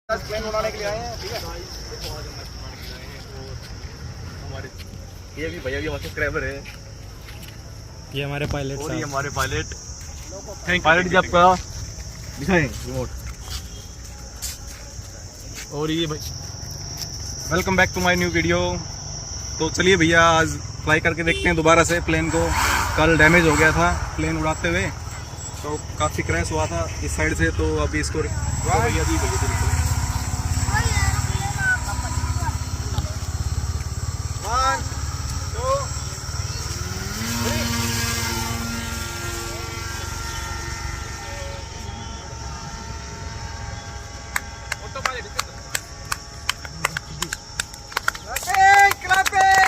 Plane उड़ाने के लिए आए हैं, ठीक है। हमारे ये भी भैया भी हमारे सब्सक्राइबर है। ये हमारे पायलट और ये साहब। हमारे पायलट पायलट जब का दिखाएं रिमोट। और ये भाई welcome back to my new video. तो चलिए भैया आज फ्लाई करके देखते हैं दोबारा से प्लेन को। कल डैमेज हो गया था प्लेन उड़ाते हुए, तो काफ़ी क्रैश हुआ था इस साइड से। तो अभी इसको भैया दी भैया One, two, three. Autopilot. Clapping.